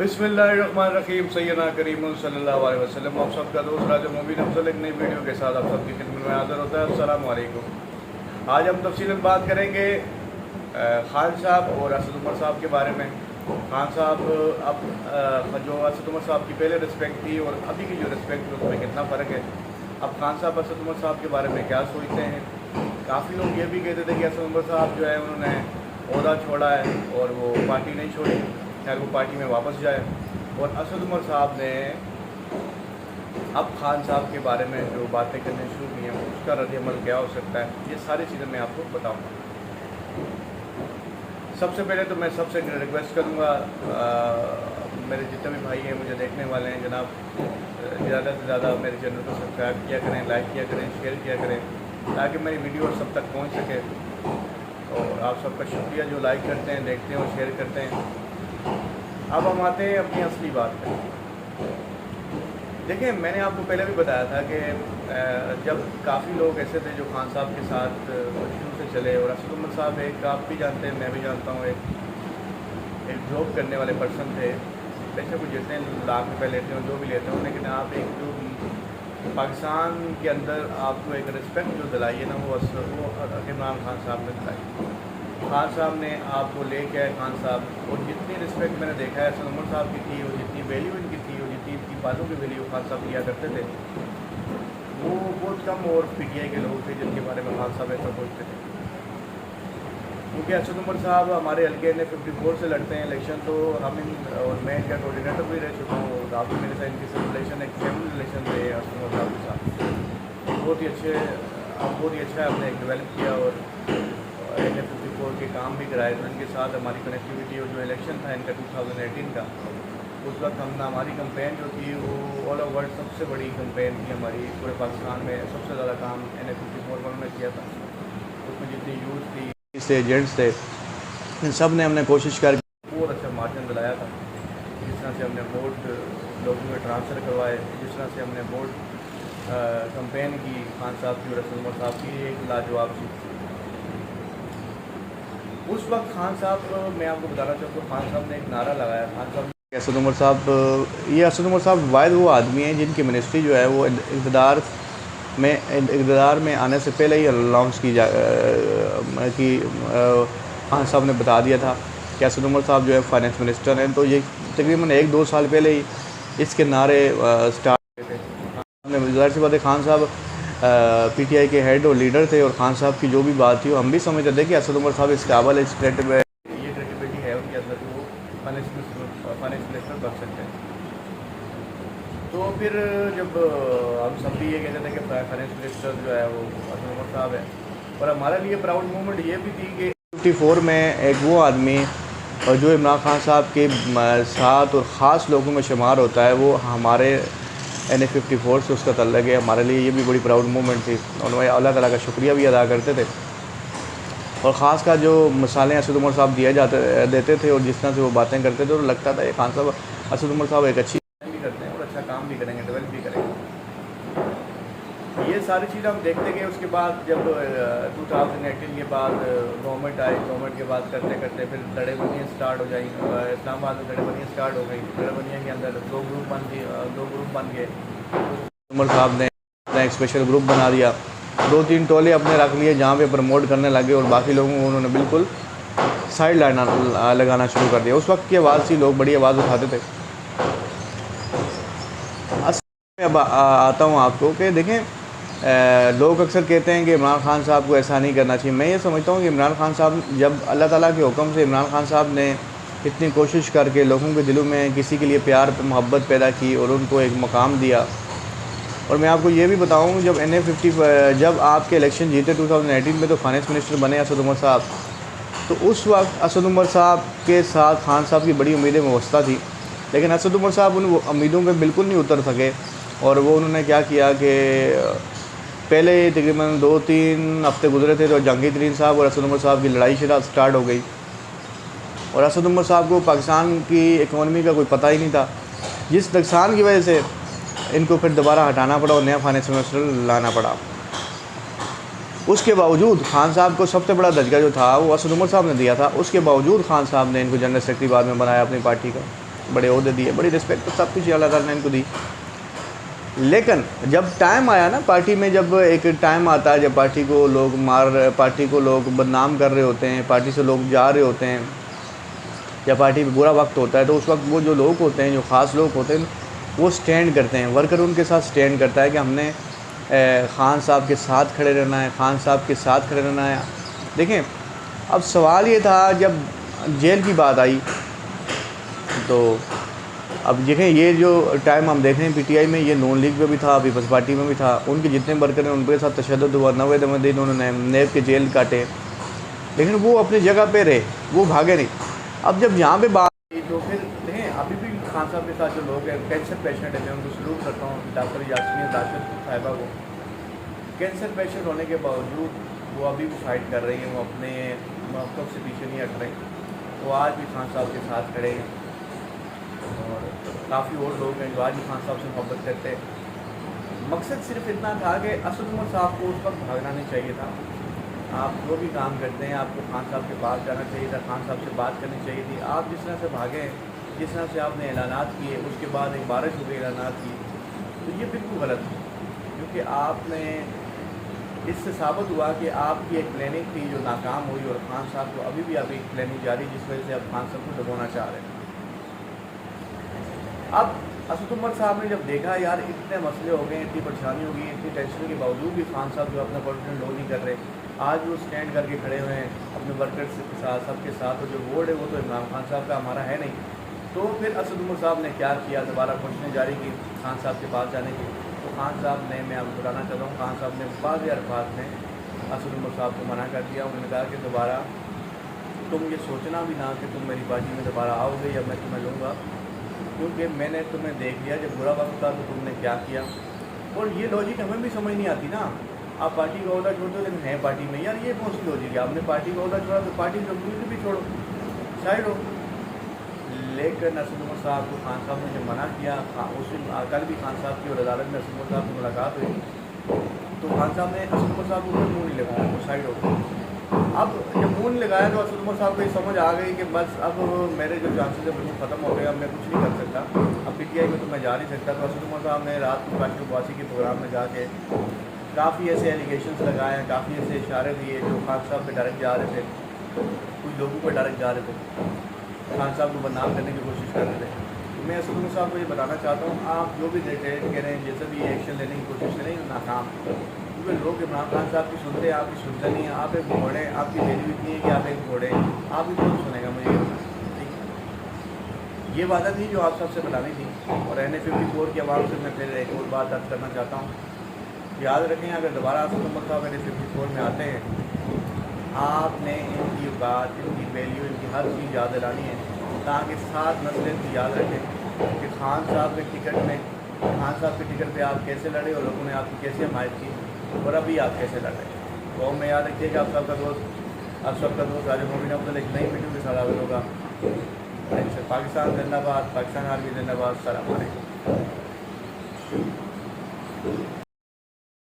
बिस्मिल्लाहिर्रहमानिर्रहीम सैयदना करीम सल्लल्लाहु अलैहि वसल्लम। आप सबका दोस्त राजा मोबिन अफजल एक नई वीडियो के साथ आप सबकी खिदमत में हाज़िर होता है। अस्सलाम वालेकुम। आज हम तफसीलन बात करेंगे खान साहब और असद उमर साहब के बारे में। खान साहब अब जो असद उमर साहब की पहले रिस्पेक्ट थी और अभी की जो रिस्पेक्ट है उसमें कितना फ़र्क है। अब खान साहब असद उमर साहब के बारे में क्या सोचते हैं। काफ़ी लोग ये भी कहते थे कि असद उमर साहब जो है उन्होंने ओहदा छोड़ा है और वो पार्टी नहीं छोड़ी, खैर वो पार्टी में वापस जाए। और असद उमर साहब ने अब खान साहब के बारे में जो बातें करनी शुरू की हैं उसका रद्द-ए-अमल क्या हो सकता है, ये सारी चीज़ें मैं आपको बताऊंगा। सबसे पहले तो मैं सबसे रिक्वेस्ट करूंगा, मेरे जितने भी भाई हैं मुझे देखने वाले हैं जनाब, ज़्यादा से ज़्यादा मेरे चैनल को सब्सक्राइब किया करें, लाइक किया करें, शेयर किया करें ताकि मेरी वीडियो सब तक पहुँच सके। और आप सबका शुक्रिया जो लाइक करते हैं, देखते हैं और शेयर करते हैं। अब हम आते हैं अपनी असली बात पर। देखिए, मैंने आपको पहले भी बताया था कि जब काफ़ी लोग ऐसे थे जो खान साहब के साथ शुरू से चले, और असद उमर साहब एक आप भी जानते हैं, मैं भी जानता हूँ, एक जॉब करने वाले पर्सन थे। वैसे कुछ जितने लाख रुपये लेते हो जो भी लेते हो, लेकिन आप एक जो पाकिस्तान के अंदर आपको एक रिस्पेक्ट जो दिलाई है ना, वो इमरान खान साहब ने दिलाई। खान साहब ने आपको ले के आए खान साहब, और जितनी रिस्पेक्ट मैंने देखा है असद उमर साहब की थी, और जितनी वैल्यू इनकी थी, और जितनी इनकी बातों की वैल्यू खान साहब लिया करते थे, वो बहुत कम और पीटीआई के लोग थे जिनके बारे में खान साहब ऐसा सोचते थे। क्योंकि असद उमर साहब हमारे हल्के ने 54 से लड़ते हैं इलेक्शन, तो हम और मैं इनका कोऑर्डिनेटर भी रह चुका हूँ। और आप मेरे साथ इनकी सब रिलेशन एक फैमिली रिलेशन थे असद उमर साहब के साथ। बहुत ही अच्छा आपने एक डेवलप किया और NA-54 के काम भी कराए थे इनके साथ। हमारी कनेक्टिविटी और जो इलेक्शन था इनका 2018 का, उस वक्त हम हमारी कंपेन जो थी वो ऑल ओवर वर्ल्ड सबसे बड़ी कंपेन थी हमारी, पूरे पाकिस्तान में सबसे ज़्यादा काम NA-54 में किया था। उसमें जितनी यूथ थी से एजेंट्स थे, इन सब ने हमने कोशिश करके बहुत अच्छा मार्जिन दिलाया था। जिस तरह से हमने वोट लोगों में ट्रांसफ़र करवाए, जिस तरह से हमने वोट कंपेन की खान साहब की और असद उमर साहब की, एक लाजवाब चीज़ थी। उस वक्त खान साहब, मैं आपको बताना चाहता हूँ, खान साहब ने एक नारा लगाया। खान साहब असद उमर साहब, ये असद उमर साहब वाहिद वो आदमी हैं जिनकी मिनिस्ट्री जो है वो इक़्तिदार में आने से पहले ही अनाउंस की खान साहब ने बता दिया था कि असद उमर साहब जो है फाइनेंस मिनिस्टर हैं। तो ये तकरीबन 1-2 साल पहले ही इसके नारे स्टार्ट हुए थे। ज़ाहिर सी बात है, खान साहब पीटीआई के हेड और लीडर थे, और खान साहब की जो भी बात थी हम भी समझते थे कि असद उमर साहब इस काबिल इस क्रेडिबिलिटी है उनके अंदर, वो फाइनेंस मिनिस्टर बन सकते हैं। तो फिर जब हम सब भी ये कहते थे कि फाइनेंस मिनिस्टर जो है वो असद उमर साहब है, और हमारे लिए प्राउड मोमेंट ये भी थी कि 54 में एक वो आदमी और जो इमरान खान साहब के साथ और ख़ास लोगों में शुमार होता है, वो हमारे NA-54 से उसका तल्लुक़ है। हमारे लिए ये भी बड़ी प्राउड मोमेंट थी, और मैं अल्लाह ताला का शुक्रिया भी अदा करते थे। और ख़ास का जो मिसालें असद उमर साहब देते थे और जिस तरह से वो बातें करते थे, तो लगता था ये खान साहब, असद उमर साहब एक अच्छी भी करते हैं और अच्छा काम भी करेंगे, डेवलप भी करेंगे। ये सारी चीज़ हम देखते गए। उसके बाद जब 2018 के बाद गवर्नमेंट आई, गवर्नमेंट के बाद करते करते फिर लड़ेबंदियाँ स्टार्ट हो जाई। इस्लामाबाद में लड़ेबंदियाँ स्टार्ट हो गई। लड़ेबंदियाँ के अंदर दो ग्रुप बन गए। उमर साहब ने एक स्पेशल ग्रुप बना दिया, 2-3 टोले अपने रख लिए जहाँ पे प्रमोट करने लगे, और बाकी लोगों को उन्होंने बिल्कुल साइड लाइन लगाना शुरू कर दिया। उस वक्त की आवाज़ थी, लोग बड़ी आवाज़ उठाते थे। अब आता हूँ आपको कि देखें, लोग अक्सर कहते हैं कि इमरान खान साहब को ऐसा नहीं करना चाहिए। मैं ये समझता हूँ कि इमरान खान साहब, जब अल्लाह ताला के हुक्म से इमरान खान साहब ने इतनी कोशिश करके लोगों के दिलों में किसी के लिए प्यार मोहब्बत पैदा की और उनको एक मकाम दिया। और मैं आपको ये भी बताऊँ, जब जब आपके इलेक्शन जीते 2018 में, तो फाइनेंस मिनिस्टर बने असद उमर साहब, तो उस वक्त असद उमर साहब के साथ खान साहब की बड़ी उम्मीदें वाबस्ता थी, लेकिन असद उमर साहब उन उम्मीदों पर बिल्कुल नहीं उतर सके। और वो उन्होंने क्या किया कि पहले तकरीबन 2-3 हफ्ते गुजरे थे तो जहांगीर तरीन साहब और असद उमर साहब की लड़ाई स्टार्ट हो गई, और असद उमर साहब को पाकिस्तान की इकॉनमी का कोई पता ही नहीं था, जिस नुकसान की वजह से इनको फिर दोबारा हटाना पड़ा और नया फाइनेंस मिनिस्टर लाना पड़ा। उसके बावजूद खान साहब को सबसे बड़ा दर्जा जो था वो असद उमर साहब ने दिया था। उसके बावजूद खान साहब ने इनको जनरल सेक्रेटरी बाद में बनाया अपनी पार्टी का। बड़े ओहदे दिए, बड़ी रिस्पेक्ट, तो सब कुछ अल्लाह ताला ने इनको दी। लेकिन जब टाइम आया ना पार्टी में, जब एक टाइम आता है जब पार्टी को लोग बदनाम कर रहे होते हैं, पार्टी से लोग जा रहे होते हैं, या पार्टी में बुरा वक्त होता है, तो उस वक्त वो जो लोग होते हैं, जो ख़ास लोग होते हैं, वो स्टैंड करते हैं, वर्कर उनके साथ स्टैंड करता है कि हमने ख़ान साहब के साथ खड़े रहना है, ख़ान साहब के साथ खड़े रहना है। देखें, अब सवाल ये था जब जेल की बात आई, तो अब देखें ये जो टाइम हम देख रहे हैं पीटीआई में, ये नून लीग में भी था, पीपल्स पार्टी में भी था, उनके जितने वर्कर हैं उनके साथ तशद्दुद हुआ, 90 दिन उन्होंने नेब के जेल काटे, लेकिन वो अपनी जगह पे रहे, वो भागे नहीं। अब जब यहाँ पे बात, तो फिर देखें अभी भी खान साहब के साथ जो लोग हैं, कैंसर पेशेंट है, मैं उनको सलूट करता हूँ, डॉक्टर यास्मीन राशिद साहिबा को, कैंसर पेशेंट होने के बावजूद वो अभी भी फाइट कर रही हैं, वो अपने मकसद से पीछे नहीं हट रही, वो आज भी खान साहब के साथ खड़े हैं। और काफ़ी और लोग हैं जो आज भी खान साहब से मोहब्बत करते हैं। मकसद सिर्फ इतना था कि असद उमर साहब को उस वक्त भागना नहीं चाहिए था। आप जो भी काम करते हैं आपको खान साहब के पास जाना चाहिए था, खान साहब से बात करनी चाहिए थी। आप जिस तरह से भागे, जिस तरह से आपने ऐलानात किए, उसके बाद एक बारिश हो गई ऐलानात की, तो ये बिल्कुल गलत है, क्योंकि आपने इससे साबित हुआ कि आपकी एक प्लानिंग थी जो नाकाम हुई, और खान साहब को अभी भी आप एक प्लानिंग जारी, जिस वजह से आप खान साहब को दबाना चाह रहे हैं। अब असद उमर साहब ने जब देखा यार इतने मसले हो गए, इतनी परेशानी हो गई, इतनी टेंशन के बावजूद भी खान साहब जो अपना कॉन्फिडेंस लो नहीं कर रहे, आज वो स्टैंड करके खड़े हुए हैं अपने वर्कर्स के साथ, सबके साथ, और जो बोर्ड है वो तो इमरान खान साहब का हमारा है नहीं। तो फिर असद उमर साहब ने क्या किया, दोबारा कोशिशें जारी की खान साहब के पास जाने की। तो खान साहब ने, मैं आपको बताना चाहता हूँ, खान साहब ने वाज़ेह अल्फाज में असद उमर साहब को मना कर दिया। उन्होंने कहा कि दोबारा तुम ये सोचना भी ना कि तुम मेरी पार्टी में दोबारा आओगे या मैं तुम्हें लूँगा, क्योंकि मैंने तुम्हें देख लिया, जब बुरा वक्त था तो तुमने क्या किया। और ये लॉजिक हमें भी समझ नहीं आती ना, आप पार्टी का ओहदा छोड़ दो लेकिन है पार्टी में, यार ये कौन सी लॉजिक है, आपने पार्टी का ओहदा छोड़ा तो पार्टी कम्युनिटी भी छोड़ो, साइड हो। लेकिन असद उमर साहब को खान साहब ने जब मना किया, उस दिन कल भी खान साहब की और अदालत में असद उमर साहब से मुलाकात हुई, तो खान साहब ने असद उमर साहब को मुँह नहीं लगाया, वो साइड हो गए। अब जब मुँह नहीं लगाया तो असद उमर साहब को ये समझ आ गई कि बस अब मेरे जो चांसेस है बिल्कुल ख़त्म हो गए, अब मैं कुछ नहीं कर सकता, अब पीटीआई में तो मैं जा नहीं सकता। तो असद उमर साहब ने रात को काशी उपवासी के प्रोग्राम में जाके काफ़ी ऐसे एलिगेशंस लगाए हैं, काफ़ी ऐसे इशारे दिए जो खान साहब पे डायरेक्ट जा रहे थे, कुछ लोगों पर डायरेक्ट जा रहे थे, खान साहब को बदनाम करने की कोशिश कर रहे थे। तो मैं असद उमर साहब को ये बताना चाहता हूँ, आप जो भी डिटेल करें, जैसे भी एक्शन लेने की कोशिश करें, नाकाम, क्योंकि लोग इमरान खान साहब की सुनते हैं, आपकी सुनते नहीं हैं। आप एक घोड़े, आपकी वैल्यू इतनी है कि आप एक घोड़े, आप भी कौन सुनेगा मुझे, ठीक है। ये बात थी जो आप सबसे बतानी थी। और NA-54 की आवाम से मैं फिर एक और बात दर्ज करना चाहता हूँ, याद रखें अगर दोबारा असद उमर साहब NA-54 में आते हैं, आपने इनकी बात, इनकी वैल्यू, इनकी हर चीज़ याद दिलानी है, ताकि 7 नस्लें भी याद रखें कि खान साहब के टिकट में, खान साहब के टिकट पे आप कैसे लड़े और लोगों ने आपकी कैसे हमायत की, और अभी आप कैसे लड़ रहे हैं। तो में याद रखिएगा, आप सबका दोस्त राजा मोमिन अफजल एक नई वीडियो के साथ हाजिर होगा। पाकिस्तान जिंदाबाद, पाकिस्तान आर्मी जिंदाबाद। सलाम अलैकुम।